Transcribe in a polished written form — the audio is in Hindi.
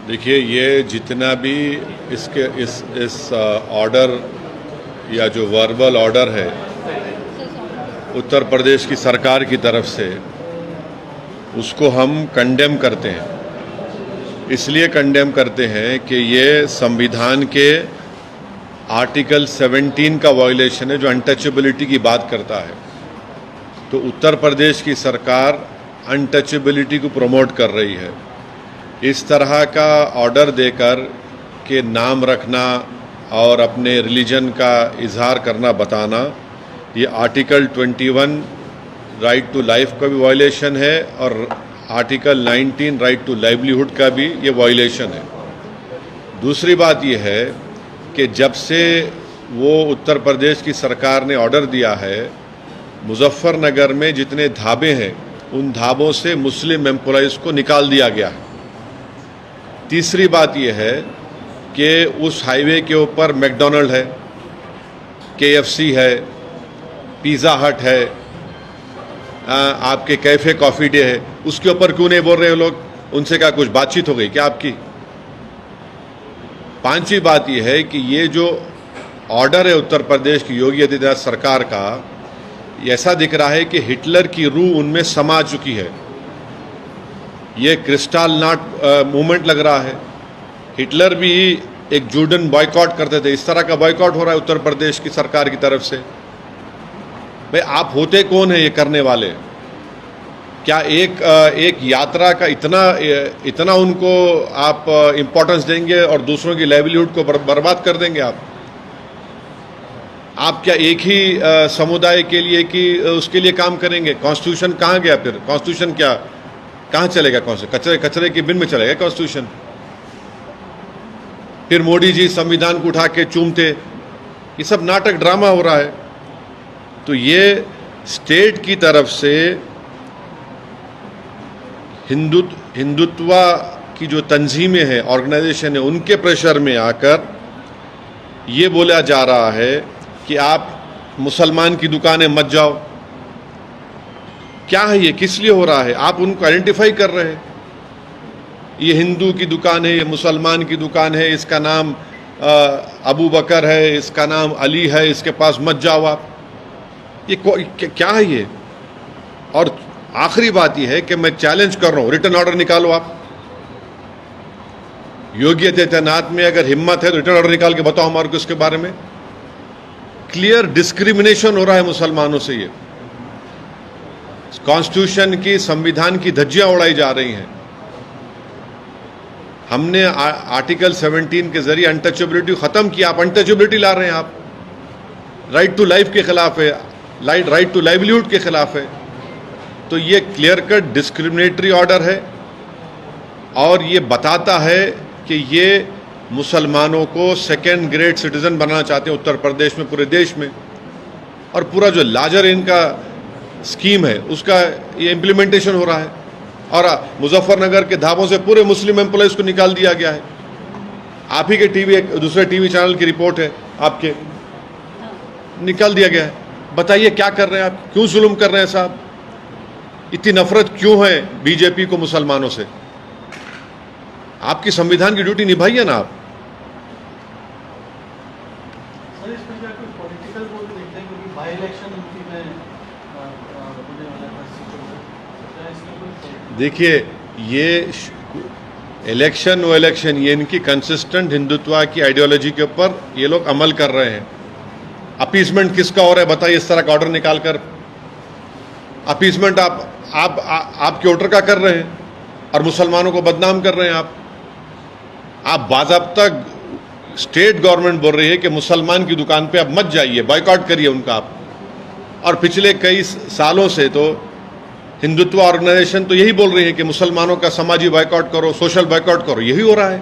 देखिए, ये जितना भी इस ऑर्डर या जो वर्बल ऑर्डर है उत्तर प्रदेश की सरकार की तरफ से, उसको हम कंडेम करते हैं। इसलिए कंडेम करते हैं कि ये संविधान के आर्टिकल 17 का वायलेशन है, जो अनटचेबिलिटी की बात करता है। तो उत्तर प्रदेश की सरकार अनटचेबिलिटी को प्रमोट कर रही है। इस तरह का ऑर्डर देकर के नाम रखना और अपने रिलीजन का इजहार करना, बताना, ये आर्टिकल 21 राइट टू लाइफ का भी वायलेशन है और आर्टिकल 19 राइट टू लाइवलीहुड का भी ये वायलेशन है। दूसरी बात ये है कि जब से वो उत्तर प्रदेश की सरकार ने ऑर्डर दिया है, मुजफ्फरनगर में जितने ढाबे हैं उन ढाबों से मुस्लिम एम्प्लॉइज़ को निकाल दिया गया है। तीसरी बात यह है कि उस हाईवे के ऊपर मैकडॉनल्ड है, KFC है, पिज़्ज़ा हट है, आपके कैफ़े कॉफ़ी डे है, उसके ऊपर क्यों नहीं बोल रहे लोग? उनसे क्या कुछ बातचीत हो गई क्या आपकी? पांचवी बात यह है कि ये जो ऑर्डर है उत्तर प्रदेश की योगी आदित्यनाथ सरकार का, ऐसा दिख रहा है कि हिटलर की रूह उनमें समा चुकी है। ये क्रिस्टल नॉट मूवमेंट लग रहा है। हिटलर भी एक जूडन बॉयकॉट करते थे, इस तरह का बॉयकॉट हो रहा है उत्तर प्रदेश की सरकार की तरफ से। भाई, आप होते कौन है ये करने वाले? क्या एक यात्रा का इतना उनको आप इम्पोर्टेंस देंगे और दूसरों की लाइवलीहुड को बर्बाद कर देंगे आप क्या एक ही समुदाय के लिए कि उसके लिए काम करेंगे? कॉन्स्टिट्यूशन कहाँ गया फिर? कॉन्स्टिट्यूशन क्या कहाँ चलेगा? कौन से कचरे की बिन में चलेगा कॉन्स्टिट्यूशन? फिर मोदी जी संविधान को उठा के चूमते। ये सब नाटक, ड्रामा हो रहा है। तो ये स्टेट की तरफ से हिंदुत्व की जो तंजीमें हैं, ऑर्गेनाइजेशन है, उनके प्रेशर में आकर ये बोला जा रहा है कि आप मुसलमान की दुकानें मत जाओ। क्या है ये? किस लिए हो रहा है? आप उनको आइडेंटिफाई कर रहे हैं, ये हिंदू की दुकान है, ये मुसलमान की दुकान है, इसका नाम अबू बकर है, इसका नाम अली है, इसके पास मत जाओ आप। ये क्या है ये? और आखिरी बात यह है कि मैं चैलेंज कर रहा हूं, रिटर्न ऑर्डर निकालो आप। योगी आदित्यनाथ में अगर हिम्मत है तो रिटर्न ऑर्डर निकाल के बताओ हमारे को इसके बारे में। क्लियर डिस्क्रिमिनेशन हो रहा है मुसलमानों से। ये कॉन्स्टिट्यूशन की, संविधान की धज्जियां उड़ाई जा रही हैं। हमने आर्टिकल 17 के जरिए अनटचेबिलिटी खत्म किया, आप अनटचेबिलिटी ला रहे हैं। आप राइट टू लाइफ के खिलाफ है, राइट टू लाइवलीहुड के खिलाफ है। तो ये क्लियर कट डिस्क्रिमिनेटरी ऑर्डर है और ये बताता है कि ये मुसलमानों को सेकेंड ग्रेड सिटीजन बनाना चाहते हैं उत्तर प्रदेश में, पूरे देश में। और पूरा जो लार्जर इनका स्कीम है उसका ये इम्प्लीमेंटेशन हो रहा है। और मुजफ्फरनगर के ढाबों से पूरे मुस्लिम एम्प्लॉइज़ को निकाल दिया गया है। आप ही के दूसरे टीवी चैनल की रिपोर्ट है, आपके निकाल दिया गया है। बताइए क्या कर रहे हैं आप? क्यों जुल्म कर रहे हैं साहब? इतनी नफरत क्यों है बीजेपी को मुसलमानों से? आपकी संविधान की ड्यूटी निभाइए ना आप। सर, इसमें क्या कोई पॉलिटिकल रोल देखते हैं? क्योंकि बाई इलेक्शन होने वाला है, देखिए, ये इलेक्शन ये इनकी कंसिस्टेंट हिंदुत्व की आइडियोलॉजी के ऊपर ये लोग अमल कर रहे हैं। अपीसमेंट किसका हो रहा है बताइए? इस तरह का ऑर्डर निकालकर अपीसमेंट आपके वोटर का कर रहे हैं और मुसलमानों को बदनाम कर रहे हैं आप बाज़ाब्ता स्टेट गवर्नमेंट बोल रही है कि मुसलमान की दुकान पे आप मत जाइए, बॉयकॉट करिए उनका आप। और पिछले कई सालों से तो हिंदुत्व ऑर्गेनाइजेशन तो यही बोल रही है कि मुसलमानों का समाजी बॉयकॉट करो, सोशल बॉयकॉट करो। यही हो रहा है।